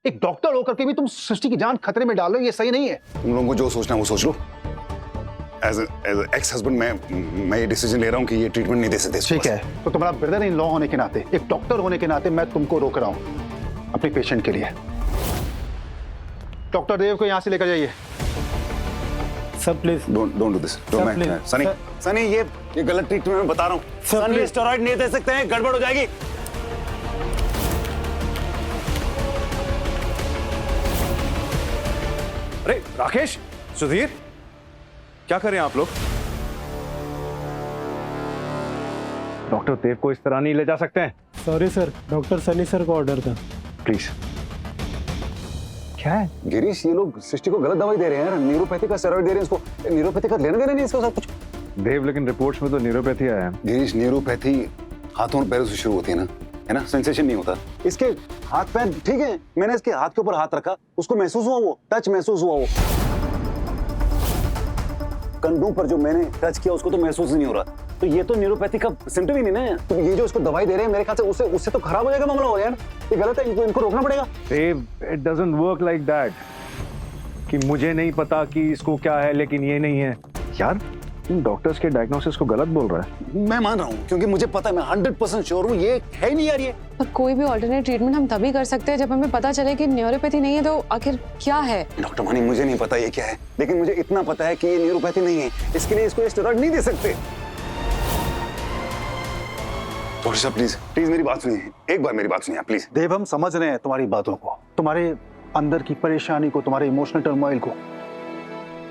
एक डॉक्टर होकर के भी तुम सृष्टि की जान खतरे में डाल रहे हो, ये सही नहीं है। तुम लोगों को जो सोचना है वो सोच लो। एज एक्स हस्बैंड मैं ये डिसीजन ले रहा हूँ कि ये ट्रीटमेंट नहीं दे सकते। ठीक है, तो तुम्हारा ब्रदर इन लॉ होने के नाते, एक डॉक्टर होने के नाते मैं तुमको रोक रहा हूँ अपने पेशेंट के लिए। डॉक्टर देव को यहाँ से लेकर जाइए। Sir please don't do this. Sunny Sunny ये गलत ट्रीटमेंट मैं बता रहा हूँ। सनी स्टेरॉइड नहीं दे सकते हैं, गड़बड़ हो जाएगी। अरे राकेश, सुधीर, क्या कर रहे हैं आप लोग? डॉक्टर देव को इस तरह नहीं ले जा सकते हैं। Sorry sir, doctor Sunny sir का ऑर्डर था। प्लीज। क्या है गिरीश, ये लोग सृष्टि को गलत दवाई दे रहे हैं यार। न्यूरोपैथी का स्टेरॉइड दे रहे हैं इसको। न्यूरोपैथी का लेना देना नहीं इसके साथ कुछ। देव, लेकिन रिपोर्ट्स में तो न्यूरोपैथी आया है। गिरीश, न्यूरोपैथी हाथों और पैरों से शुरू होती है ना, सेंसेशन नहीं होता। इसके हाथ पैर ठीक है, मैंने इसके हाथ के ऊपर हाथ रखा, उसको महसूस हुआ, वो टच महसूस हुआ, वो कंधों पर जो मैंने टच किया उसको तो महसूस नहीं हो रहा। तो ये तो न्यूरोपैथी का सिम्टम ही नहीं ना। तो ये जो इसको दवाई दे रहे हैं मेरे ख्याल से उससे तो खराब हो जाएगा मामला हो यार। ये गलत है, इनको रोकना पड़ेगा। Dev, it doesn't work like that कि मुझे नहीं पता कि इसको क्या है लेकिन ये नहीं है। यार, डॉक्टर्स के डायग्नोसिस को गलत बोल रहा है। मैं मान रहा हूँ क्योंकि मुझे पता है, मैं 100% श्योर हूँ ये है ही नहीं यार। ये पर कोई भी ऑल्टरनेट ट्रीटमेंट हम तभी कर सकते हैं जब हमें पता चले कि न्यूरोपैथी नहीं है तो आखिर क्या है। डॉक्टर मानी, मुझे नहीं पता ये क्या है, लेकिन मुझे इतना पता है कि ये न्यूरोपैथी नहीं है। इसके लिए इसको स्टेरॉइड नहीं दे सकते। डॉक्टर साहब प्लीज प्लीज मेरी बात सुनिए, एक बार मेरी बात सुनिए प्लीज। देव, हम समझ रहे हैं तुम्हारी बातों को, तुम्हारे अंदर की परेशानी को, तुम्हारे इमोशनल टर्मोइल को,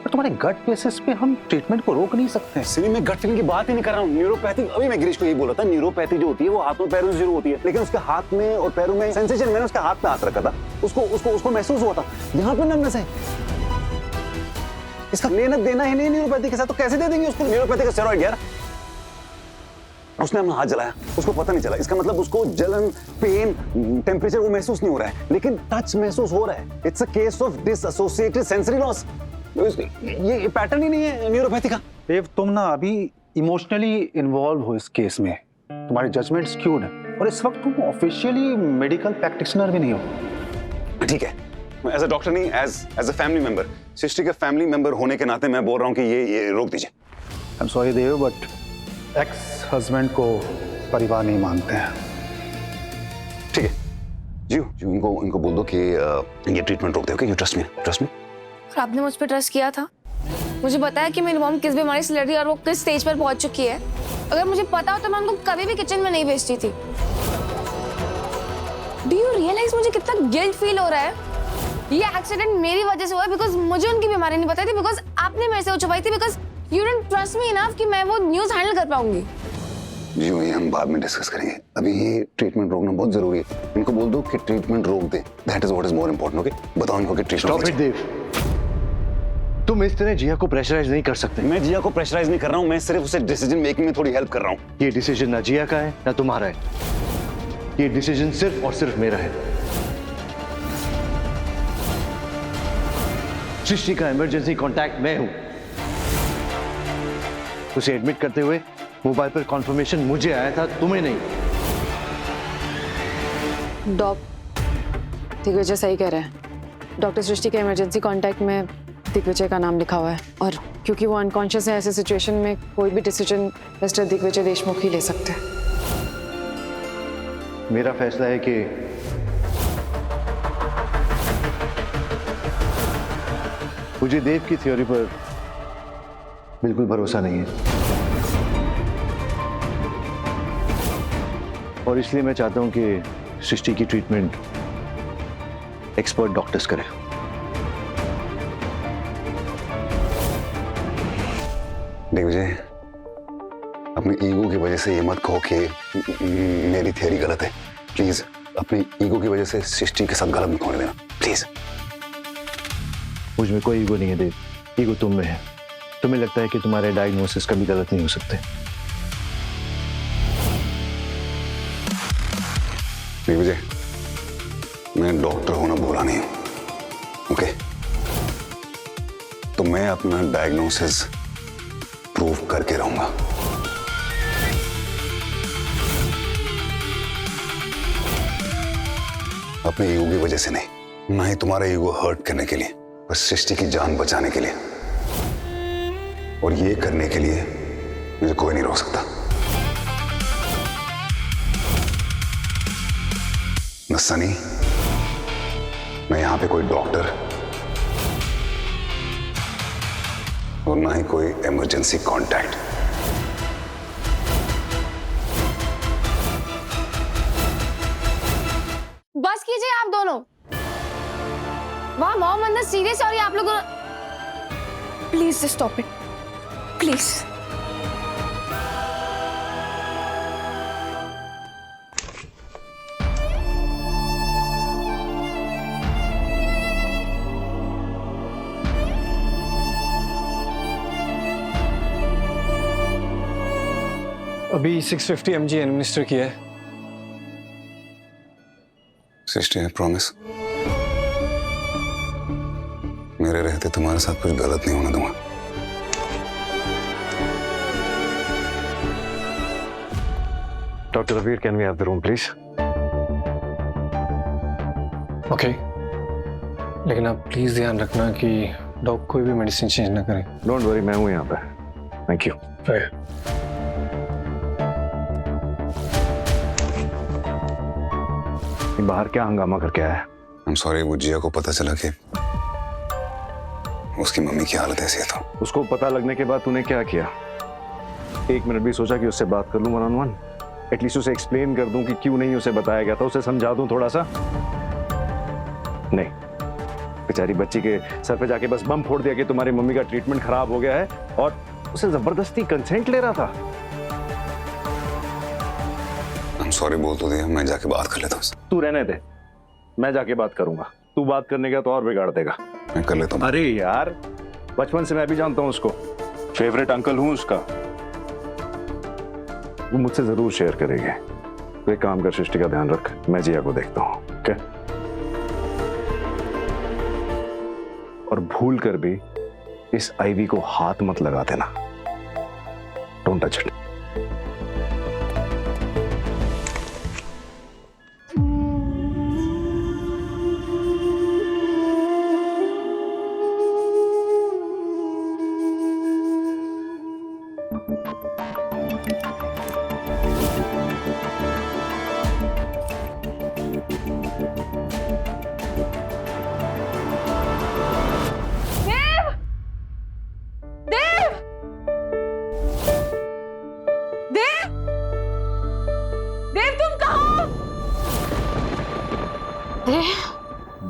पर तुम्हारे गट बेसिस पे हम ट्रीटमेंट को रोक नहीं सकते। सिर्फ मैं गट फीलिंग की बात ही नहीं कर रहा हूँ। न्यूरोपैथी, अभी मैं गिरीश को यही बोल रहा था, न्यूरोपैथी जो होती है वो हाथों पैरों से शुरू होती है, लेकिन उसके हाथ में और पैरों में सेंसेशन, मैंने उसके हाथ पे हाथ रखा था, उसको महसूस हुआ था। यहाँ पे नमनेस है। इसका लेना देना ही नहीं न्यूरोपैथी के साथ, तो कैसे दे देंगे उसको न्यूरोपैथी का स्टेरॉइड यार। उसने अपना हाथ जलाया, उसको पता नहीं चला, इसका मतलब उसको जलन, पेन, टेम्परेचर वो महसूस नहीं हो रहा है, लेकिन टच महसूस हो रहा है। It's a case of dissociated sensory loss. ये पैटर्न ही नहीं है न्यूरोपैथी का। देव, तुम ना अभी इमोशनली इन्वॉल्व हो इस केस में, तुम्हारे जजमेंट स्क्यूड है और इस वक्त तुम ऑफिशियली मेडिकल प्रैक्टिशनर भी नहीं हो। ठीक है, एज अ डॉक्टर नहीं, एज अ फैमिली मेंबर, सृष्टि के फैमिली मेंबर होने के नाते मैं बोल रहा हूँ कि ये रोक दीजिए। I am sorry Dev, but ex husband को परिवार नहीं मानते हैं। ठीक है जी, इनको बोल दो कि ये ट्रीटमेंट रोक दे। Okay, you trust me, trust me. और आपने मुझ पर ट्रस्ट किया था, मुझे बताया कि मेरी मॉम किस बीमारी से लड़ रही है और वो किस स्टेज पर पहुंच चुकी है। अगर मुझे पता हो तो मैं उनको कभी भी किचन में नहीं भेजती थी। डू यू रियलाइज मुझे कितना गिल्ट फील हो रहा है? ये एक्सीडेंट मेरी वजह से हुआ है बिकॉज मुझे उनकी बीमारी नहीं बताई थी, बिकॉज आपने मेरे से वो छुपाई थी, because you didn't trust me enough कि मैं वो न्यूज़ हैंडल कर पाऊंगी। जी, ये हम बाद में डिस्कस करेंगे, अभी ये ट्रीटमेंट रोकना बहुत जरूरी है। इनको बोल दो कि ट्रीटमेंट रोक दे, that is what is more important. Okay, बताओ इनको कि ट्रीटमेंट। देव, तुम इस तरह जिया को प्रेशराइज नहीं कर सकते। मैं जिया को प्रेशराइज नहीं कर रहा हूँ, मैं सिर्फ उसे डिसीजन मेकिंग में थोड़ी हेल्प कर रहा हूँ। ये डिसीजन ना जिया का है ना तुम्हारा है, ये डिसीजन सिर्फ और सिर्फ मेरा है। सृष्टि का इमरजेंसी कांटेक्ट मैं हूं। उसे एडमिट करते हुए मोबाइल पर कॉन्फर्मेशन मुझे आया था, तुम्हें नहीं। दिग्विजय सही कह रहे हैं। डॉक्टर सृष्टि के इमरजेंसी कांटेक्ट में दिग्विजय का नाम लिखा हुआ है और क्योंकि वो अनकॉन्शियस है, ऐसे सिचुएशन में कोई भी डिसीजन मिस्टर दिग्विजय देशमुख ही ले सकते हैं। मेरा फैसला है कि मुझे देव की थ्योरी पर बिल्कुल भरोसा नहीं है और इसलिए मैं चाहता हूं कि सृष्टि की ट्रीटमेंट एक्सपर्ट डॉक्टर्स करें। दिग्विजय, अपनी ईगो की वजह से ये मत कहो कि मेरी थियरी गलत है। प्लीज अपनी ईगो की वजह से सृष्टि के साथ गलत मत होने देना, प्लीज। मुझ में कोई ईगो नहीं है देव, ईगो तुम में है। तुम्हें लगता है कि तुम्हारे डायग्नोसिस कभी गलत नहीं हो सकते। दिग्विजय, मैं डॉक्टर होना भूला नहीं हूं, ओके? तो मैं अपना डायग्नोसिस प्रूव करके रहूंगा। अपने ईगो की वजह से नहीं। ना ही तुम्हारा ईगो हर्ट करने के लिए, बस सृष्टि की जान बचाने के लिए। और ये करने के लिए मुझे कोई नहीं रोक सकता। न सनी, न यहां पे कोई डॉक्टर, और ना ही कोई इमरजेंसी कांटेक्ट। बस कीजिए आप दोनों। वाह मॉम अंदर सीरियस, और ये आप लोगों, प्लीज स्टॉप इट प्लीज। अभी 650 mg एडमिनिस्टर किया है। सृष्टि, आई प्रॉमिस, मेरे रहते तुम्हारे साथ कुछ गलत नहीं होने दूंगा। Doctor Raveer, can we have the room please? Okay, लेकिन आप प्लीज ध्यान रखना कि डॉग कोई भी मेडिसिन चेंज ना करें। डोंट वरी, मैं हूं यहाँ पे। Thank you. बाहर क्या हंगामा करके आया है? आई एम सॉरी, वो जिया को पता चला कि उसकी मम्मी की हालत ऐसी है। तो उसको पता लगने के बाद तूने क्या किया? एक मिनट भी सोचा कि उससे बात कर लूं वन ऑन वन? एटलीस्ट उसे एक्सप्लेन कर दूं कि क्यों नहीं उसे बताया गया था, उसे समझा दूं थोड़ा सा? नहीं, बेचारी बच्ची के सर पे जाके बस बम फोड़ दिया कि तुम्हारी मम्मी का ट्रीटमेंट खराब हो गया है, और उसे जबरदस्ती कंसेंट ले रहा था। आई एम सॉरी बोल तो दिया, मैं जाके बात कर लेता हूँ। तू रहने दे, मैं जाके बात करूंगा। तू बात करने का तो और बिगाड़ देगा। मैं कर लेता हूँ। अरे यार, बचपन से मैं भी जानता हूं उसको, फेवरेट अंकल हूं उसका। वो मुझसे जरूर शेयर करेगी। तो एक काम कर, सृष्टि का ध्यान रख, मैं जिया को देखता हूं। ओके? और भूल कर भी इस आईवी को हाथ मत लगा देना। Don't touch it.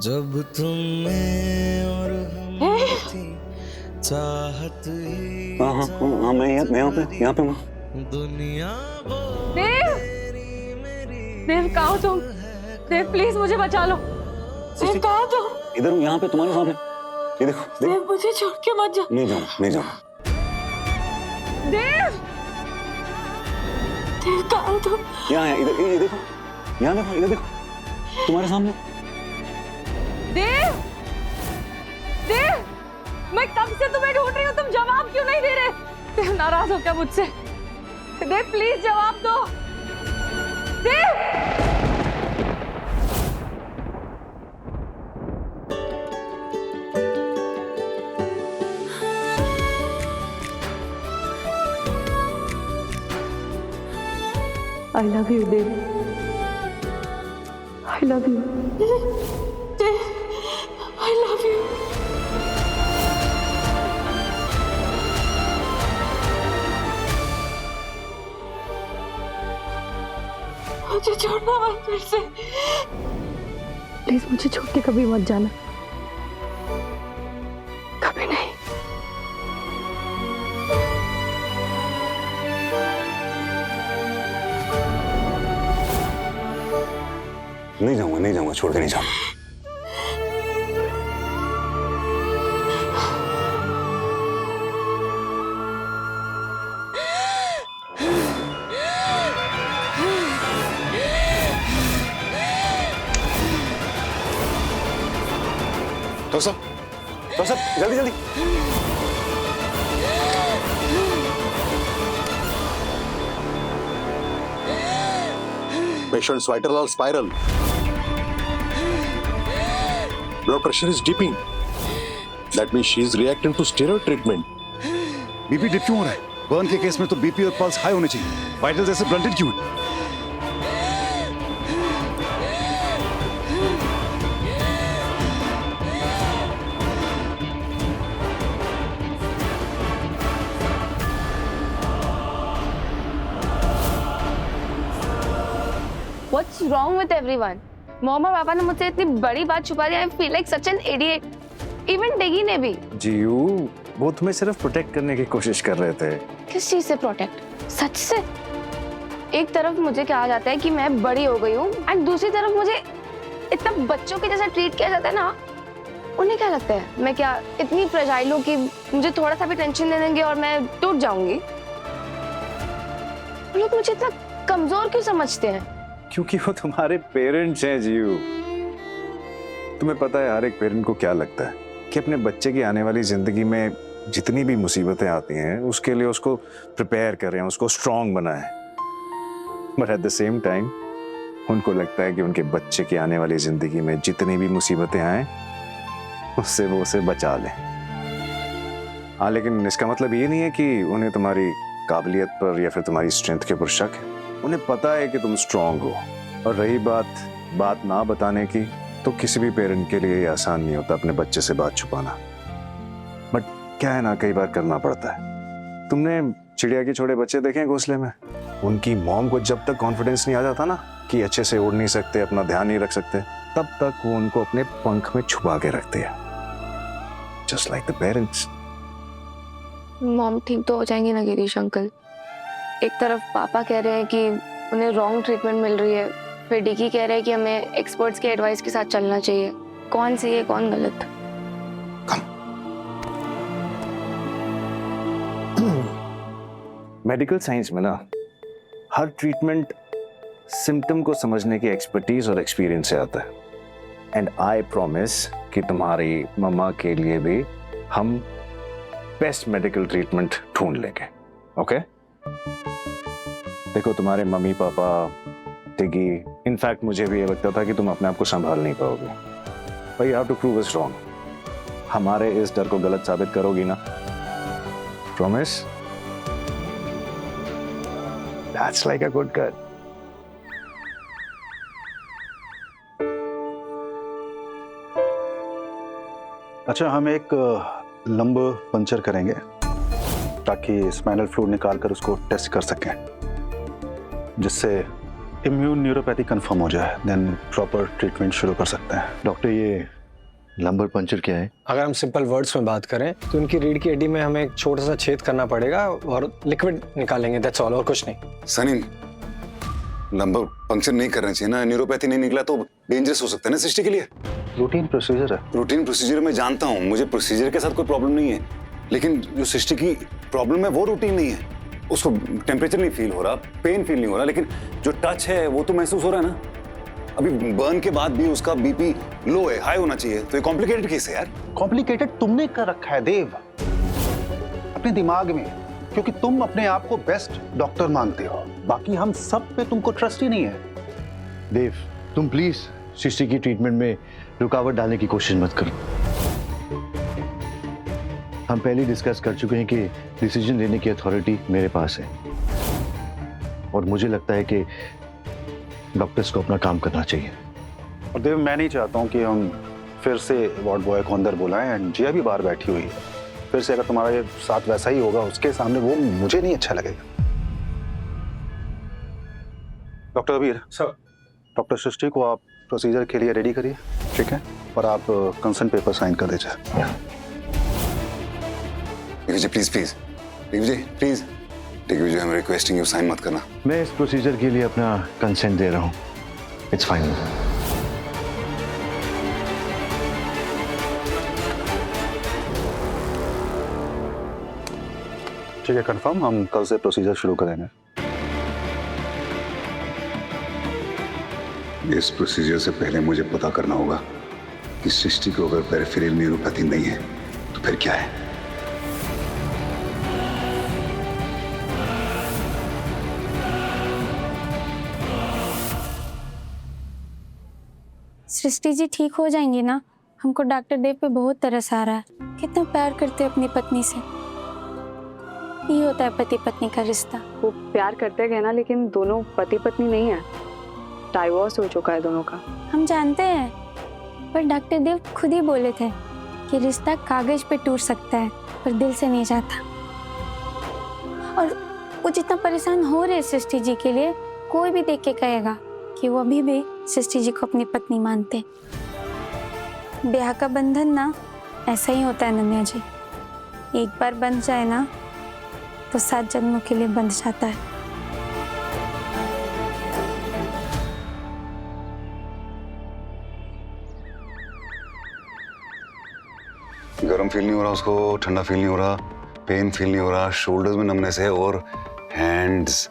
जब तुम में और हम थी चाहत ही हाँ, मैं यहाँ पे दुनिया देव, देव कहाँ हो तुम? देव प्लीज मुझे बचा लो। देव कहाँ हो तुम? इधर हूँ, यहाँ पे तुम्हारे सामने। ये देखो, देव मुझे छोड़ के मत जा। नहीं जाऊँ। देव, देव कहाँ हो तुम? यहाँ इधर, ये देखो, यहाँ देखो, इधर देखो, तुम्हारे सामने। देव, देव, मैं कब से तुम्हें ढूंढ रही हूँ, तुम जवाब क्यों नहीं दे रहे? देव नाराज हो क्या मुझसे? देव प्लीज जवाब दो। देव, I love you, Dev. I love you. Dev, I love you. मुझे छोड़ना मत फिर से। प्लीज मुझे छोड़ के कभी मत जाना, कभी नहीं। नहीं जाऊंगा, छोड़ के नहीं जाऊंगा। तो सब जल्दी पेशेंट्स वाइटल और spiral. Blood pressure is dipping. That means she is reacting to steroid treatment. BP dip क्यों हो रहा है? बर्न के केस में तो बीपी और पल्स हाई होने चाहिए, वाइटल्स ऐसे ब्लंटेड क्यों है? What's wrong with everyone? Mom और पापा ने मुझसे इतनी बड़ी बात छुपा दी. I feel like such an idiot. Even डिगी ने भी. जीयू, वो तुम्हें सिर्फ प्रोटेक्ट करने की कोशिश कर रहे थे. किस चीज से प्रोटेक्ट? सच से? एक तरफ मुझे कहा जाता है कि मैं बड़ी हो गई हूँ एंड दूसरी तरफ मुझे इतना बच्चों के जैसा ट्रीट किया जाता है ना. उन्हें क्या लगता है मैं क्या इतनी फ्रेजाइल हूँ कि मुझे थोड़ा सा भी टेंशन दे देंगे और मैं टूट जाऊंगी? वो लोग मुझे इतना कमजोर क्यों समझते हैं? क्योंकि वो तुम्हारे पेरेंट्स हैं जीयू. तुम्हें पता है हर एक पेरेंट को क्या लगता है कि अपने बच्चे की आने वाली जिंदगी में जितनी भी मुसीबतें आती हैं उसके लिए उसको प्रिपेयर करें, उसको स्ट्रांग बनाएं. But at the same time उनको लगता है कि उनके बच्चे की आने वाली जिंदगी में जितनी भी मुसीबतें आए उससे वो उसे बचा लें. हाँ, लेकिन इसका मतलब ये नहीं है कि उन्हें तुम्हारी काबिलियत पर या फिर तुम्हारी स्ट्रेंथ के ऊपर शक है. उन्हें पता है कि तुम स्ट्रांग हो. और रही बात ना बताने की, तो किसी भी पेरेंट के लिए ये आसान नहीं होता अपने बच्चे से बात छुपाना. बट क्या है ना, कई बार करना पड़ता है. तुमने चिड़िया के छोटे बच्चे देखे हैं घोंसले में? उनकी मॉम को जब तक कॉन्फिडेंस नहीं आ जाता ना कि अच्छे से उड़ नहीं सकते, अपना ध्यान नहीं रख सकते, तब तक वो उनको अपने पंख में छुपा के रखते हैं. Just like the parents. Mom ठीक तो हो जाएंगी ना गिरीश अंकल? एक तरफ पापा कह रहे हैं कि उन्हें रॉन्ग ट्रीटमेंट मिल रही है, फिर डिकी कह रहे हैं कि हमें एक्सपर्ट्स के एडवाइस के साथ चलना चाहिए. कौन सही है कौन गलत? मेडिकल साइंस में ना हर ट्रीटमेंट सिम्टम को समझने की एक्सपर्टीज और एक्सपीरियंस से आता है. एंड आई प्रॉमिस कि तुम्हारी मम्मा के लिए भी हम बेस्ट मेडिकल ट्रीटमेंट ढूंढ लेंगे. ओके? देखो, तुम्हारे मम्मी पापा, टिगी, इनफैक्ट मुझे भी ये लगता था कि तुम अपने आप को संभाल नहीं पाओगे. But you have to prove it's wrong. हमारे इस डर को गलत साबित करोगी ना? Promise? That's like a good girl. अच्छा, हम एक लंब पंचर करेंगे ताकि स्पाइनल फ्लूइड निकाल कर उसको टेस्ट कर सकें, जिससे इम्यून न्यूरोपैथी कंफर्म हो जाए. देन प्रॉपर ट्रीटमेंट शुरू कर सकते हैं. डॉक्टर, ये लंबर पंचर क्या है? अगर हम सिंपल वर्ड्स में बात करें तो उनकी रीढ़ की हड्डी में हमें एक छोटा सा छेद करना पड़ेगा और लिक्विड निकालेंगे. दैट्स ऑल, और कुछ नहीं. सनी, लंबर पंक्चर नहीं करना चाहिए ना. न्यूरोपैथी नहीं निकला तो डेंजरस हो सकता है ना सृष्टि के लिए. रूटीन प्रोसीजर है. रूटीन प्रोसीजर मैं जानता हूँ, मुझे प्रोसीजर के साथ कोई प्रॉब्लम नहीं है, लेकिन जो सृष्टि की प्रॉब्लम है वो रूटीन नहीं है. उसको टेम्परेचर नहीं फील हो रहा, पेन फील नहीं हो रहा, लेकिन जो टच है वो तो महसूस हो रहा है ना. अभी बर्न के बाद भी उसका बीपी लो है, हाई होना चाहिए. तो ये कॉम्प्लिकेटेड केस है यार. कॉम्प्लिकेटेड तुमने कर रखा है देव, अपने दिमाग में, क्योंकि तुम अपने आप को बेस्ट डॉक्टर मानते हो. बाकी हम सब पे तुमको ट्रस्ट ही नहीं है. देव, तुम प्लीज सृष्टि की ट्रीटमेंट में रुकावट डालने की कोशिश मत करो. हम पहले डिस्कस कर चुके हैं कि डिसीजन लेने की अथॉरिटी मेरे पास है, और मुझे लगता है कि डॉक्टर्स को अपना काम करना चाहिए. और देव, मैं नहीं चाहता हूँ कि हम फिर से वार्ड बॉय को अंदर बुलाएं. एंड जिया भी बाहर बैठी हुई है, फिर से अगर तुम्हारा ये साथ वैसा ही होगा उसके सामने, वो मुझे नहीं अच्छा लगेगा. डॉक्टर अबीर सर, डॉक्टर सृष्टि को आप प्रोसीजर के लिए रेडी करिए. ठीक है? और आप कंसेंट पेपर साइन कर दीजिए. Digvijay please please, Digvijay please, Digvijay I am requesting you, sign मत करना. मैं इस प्रोसीजर के लिए अपना कंसेंट दे रहा हूँ. It's fine. ठीक है, कंफर्म. हम कल से प्रोसीजर शुरू करेंगे. इस प्रोसीजर से पहले मुझे पता करना होगा कि सृष्टि को अगर पेरिफेरल न्यूरोपैथी नहीं है तो फिर क्या है. सृष्टि जी ठीक हो जाएंगी ना? हमको डॉक्टर देव पे बहुत तरस आ रहा है। कितना प्यार करते हैं अपनी पत्नी से। ये होता है पति पत्नी का रिश्ता। वो प्यार करते गए ना, लेकिन दोनों पति पत्नी नहीं है, डाइवोर्स हो चुका है दोनों का। हम जानते हैं, पर डॉक्टर देव खुद ही बोले थे कि रिश्ता कागज पे टूट सकता है पर दिल से नहीं जाता। और वो जितना परेशान हो रहे सृष्टि जी के लिए, कोई भी देख के कहेगा कि वो अभी भी सृष्टि जी को अपनी पत्नी मानते। ब्याह का बंधन ना ऐसा ही होता है अनन्या जी, एक बार बंध जाए ना तो 7 जन्मों के लिए बंध जाता है। गर्म फील नहीं हो रहा उसको, ठंडा फील नहीं हो रहा, पेन फील नहीं हो रहा, शोल्डर्स में नमनेस है और हैंड्स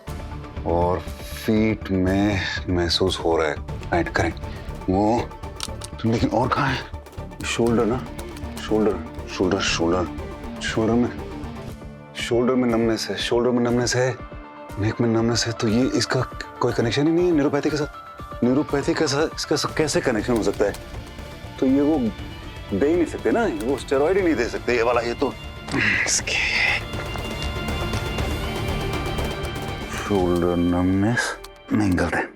और फीट में महसूस हो रहा है। Right, correct. वो लेकिन और कहाँ है? शोल्डर ना, शोल्डर शोल्डर शोल्डर शोल्डर में नमनेस है, शोल्डर में नमनेस है, नेक में नमनेस है। तो ये इसका कोई कनेक्शन ही नहीं है न्यूरोपैथी के साथ। न्यूरोपैथी के साथ इसका कैसे कनेक्शन हो सकता है? तो ये वो दे ही नहीं सकते ना, वो स्टेरॉइड ही नहीं दे सकते ये वाला। ये तो इसके शोल्डर नमनेस नहीं गलते।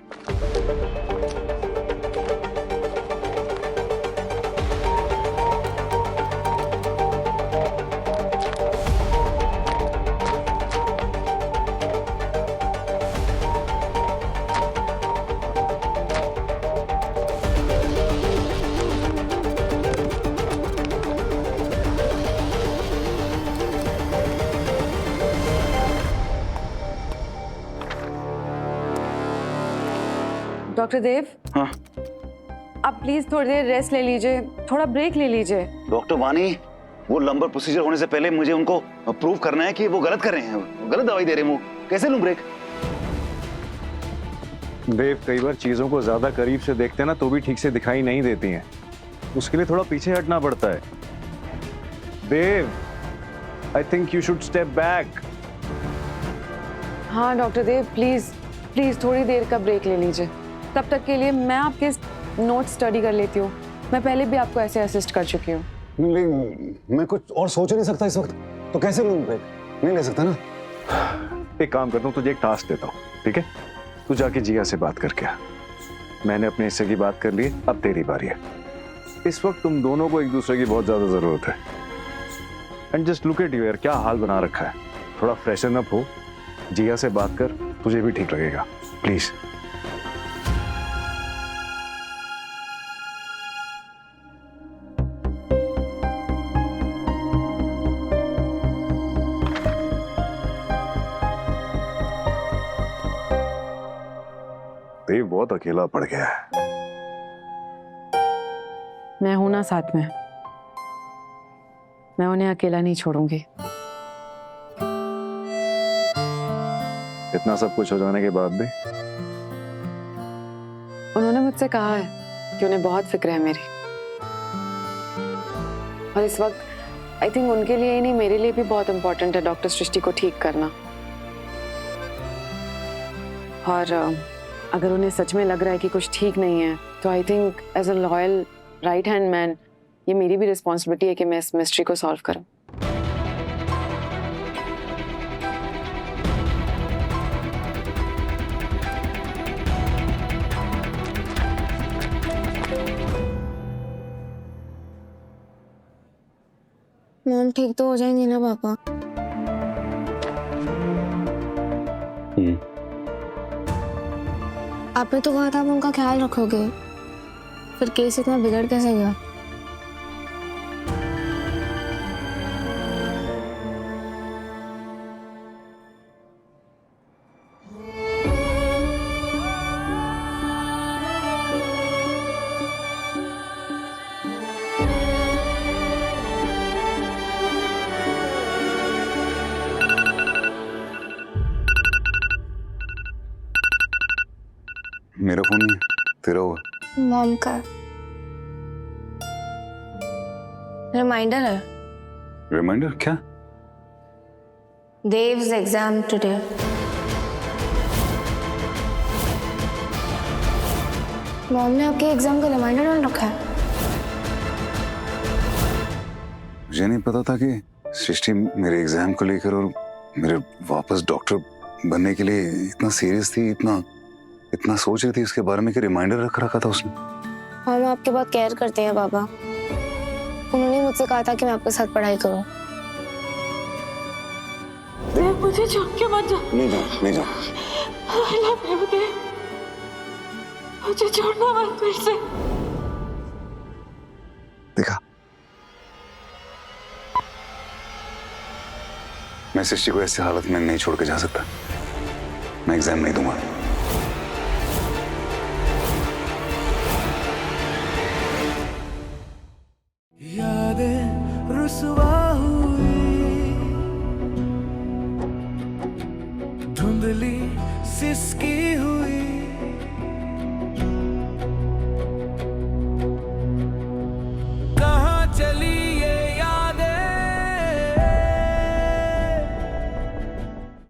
डॉक्टर देव, हाँ आप प्लीज थोड़ी देर रेस्ट ले लीजिए, थोड़ा ब्रेक ले लीजिए। डॉक्टर वानी, वो लंबर प्रोसीजर होने से पहले मुझे उनको प्रूव करना है कि वो गलत कर रहे हैं, वो गलत दवाई दे रहे हैं। वो कैसे लूं ब्रेक? देव, कई बार चीजों को ज्यादा करीब से देखते हैं ना तो भी ठीक से दिखाई नहीं देती हैं। उसके लिए थोड़ा पीछे हटना पड़ता है। Dev, I think you should step back. हाँ डॉक्टर देव, प्लीज प्लीज थोड़ी देर का ब्रेक ले लीजिए। तब तक के लिए मैं आपके नोट स्टडी कर लेती हूँ। मैं पहले भी आपको ऐसे असिस्ट कर चुकी हूँ। मैं कुछ और सोच नहीं सकता इस वक्त, तो कैसे लूं ब्रेक? नहीं ले सकता ना। एक काम करता हूँ, तुझे एक टास्क देता हूँ, ठीक है? तू जाके जिया से बात करके आ। मैंने अपने हिस्से की बात कर ली, अब तेरी बारी है। इस वक्त तुम दोनों को एक दूसरे की बहुत ज्यादा जरूरत है। And just look at you यार, क्या हाल बना रखा है। थोड़ा फ्रेशन अप हो, जिया से बात कर, तुझे भी ठीक लगेगा। प्लीज। देव बहुत अकेला पड़ गया है। मैं हूं ना साथ में, मैं उन्हें अकेला नहीं छोड़ूंगी। इतना सब कुछ हो जाने के बाद भी उन्होंने मुझसे कहा है कि उन्हें बहुत फिक्र है मेरी, और इस वक्त आई थिंक उनके लिए ही नहीं, मेरे लिए भी बहुत इंपॉर्टेंट है डॉक्टर सृष्टि को ठीक करना। और अगर उन्हें सच में लग रहा है कि कुछ ठीक नहीं है, तो I think as a loyal right hand man ये मेरी भी रिस्पॉन्सिबिलिटी है कि मैं इस मिस्ट्री को सॉल्व करूं। मॉम ठीक तो हो जाएंगे ना पापा? आपने तो कहा था आप उनका ख्याल रखोगे, फिर केस इतना बिगड़ कैसे गया? मेरा फोन नहीं है, तेरा होगा। मॉम का रिमाइंडर है। रिमाइंडर क्या? Dev's exam today. मॉम ने आपके एग्जाम का रिमाइंडर डाल रखा है। मुझे नहीं पता था कि सृष्टि मेरे एग्जाम को लेकर और मेरे वापस डॉक्टर बनने के लिए इतना सीरियस थी, इतना सोच रही थी। इसके बारे में कि रिमाइंडर रख रखा था उसने। हम आपके बहुत केयर करते हैं पापा। उन्होंने मुझसे कहा था कि मैं आपके साथ पढ़ाई करूं। मुझे छोड़ के मत जा। नहीं जा। I love you, देव। मुझे छोड़ना मत फिर से। देखा, मैं सृष्टि को ऐसी हालत में नहीं छोड़ के जा सकता। मैं एग्जाम नहीं दूंगा।